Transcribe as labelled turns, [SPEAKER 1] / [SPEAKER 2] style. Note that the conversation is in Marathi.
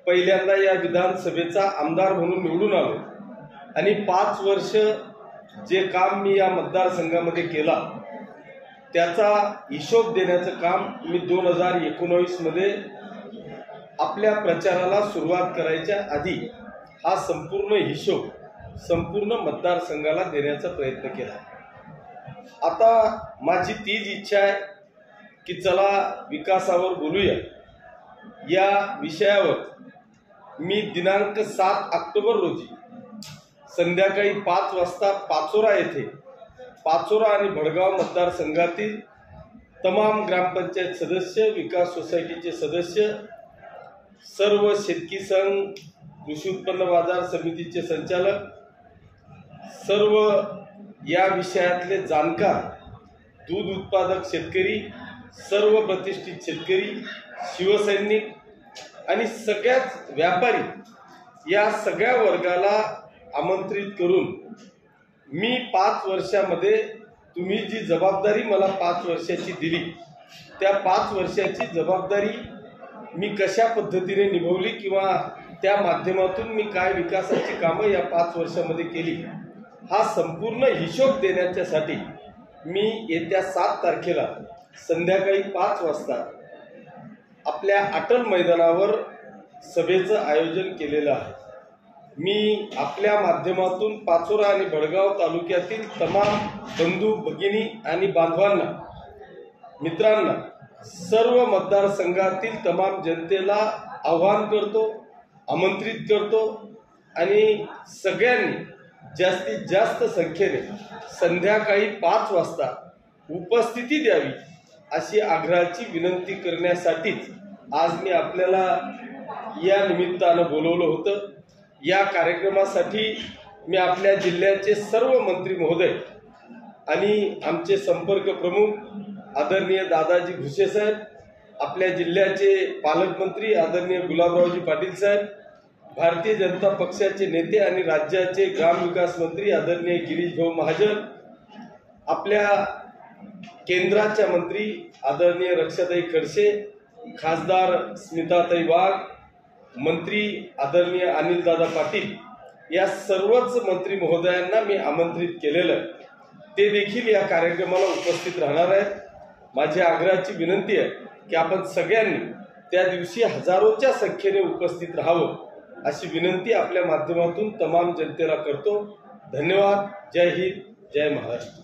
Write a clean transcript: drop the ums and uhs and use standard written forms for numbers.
[SPEAKER 1] पहिल्यांदा या विधानसभेचा आमदार म्हणून निवडून आलो आणि 5 वर्ष जे काम मी या मतदारसंघामध्ये केला त्याचा हिशोब देण्याचं काम मी 2019 मध्ये आपल्या प्रचाराला सुरुवात करायच्या आधी हा संपूर्ण हिशोब संपूर्ण मतदारसंघाला देण्याचा प्रयत्न केला। आता माझी तीच इच्छा आहे की चला विकासावर बोलूया। या विषयावर मी दिनांक 7 ऑक्टोबर रोजी संध्याकाळी 5 वाजता पाचोरा येथे पाचोरा आणि भडगाव मतदारसंघातील तमाम ग्रामपंचायत सदस्य, विकास सोसायटीचे सदस्य, सर्व शेतकी संघ, कृषी उत्पन्न बाजार समितीचे संचालक, सर्व या विषयातले जाणकार, दूध उत्पादक शेतकरी, सर्व प्रतिष्ठित शेतकरी, शिवसैनिक आणि सगळ्याच व्यापारी या सगळ्या वर्गाला आमंत्रित करून मी 5 वर्षामध्ये तुम्ही जी जबाबदारी मला 5 वर्षाची दिली त्या 5 वर्षाची जबाबदारी मी कशा पद्धतीने निभावली किंवा त्या माध्यमातून मी काय विकासाची कामं या 5 वर्षामध्ये केली हा संपूर्ण हिशोब देण्याच्यासाठी मी येत्या 7 तारखेला संध्याकाळी 5 वाजता आपल्या अटल मैदानावर सभेचं आयोजन केलेलं आहे। मी आपल्या माध्यमातून पाचोरा आणि भडगाव तालुक्यातील तमाम बंधू भगिनी आणि बांधवांना, मित्रांना, सर्व मतदारसंघातील तमाम जनतेला आवाहन करतो, आमंत्रित करतो आणि सगळ्यांनी जास्तीत जास्त संख्येने संध्याकाळी 5 वाजता उपस्थिती द्यावी अशी आग्रहाची विनंती करण्यासाठीच आज मी आपल्याला या निमित्तानं बोलवलं होतं। या कार्यक्रमासाठी मी आपल्या जिल्ह्याचे सर्व मंत्री महोदय आणि आमचे संपर्क प्रमुख आदरणीय दादाजी भुसे साहेब, आपल्या जिल्ह्याचे पालकमंत्री आदरणीय गुलाबरावजी पाटील साहेब, भारतीय जनता पक्षाचे नेते आणि राज्याचे ग्रामविकास मंत्री आदरणीय गिरीश भाऊ महाजन, आपल्या केंद्राच्या मंत्री आदरणीय रक्षाताई खडसे, खासदार स्मिताताई वाघ, मंत्री आदरणीय अनिलदादा पाटील या सर्वच मंत्री महोदयांना मी आमंत्रित केलेलं ते देखील या कार्यक्रमाला उपस्थित राहणार आहेत। माझी आग्रहाची विनंती आहे की आपण सगळ्यांनी त्या दिवशी हजारोच्या संख्येने उपस्थित राहावं अशी विनंती आपल्या माध्यमातून तमाम जनतेला करतो। धन्यवाद। जय हिंद, जय महाराष्ट्र।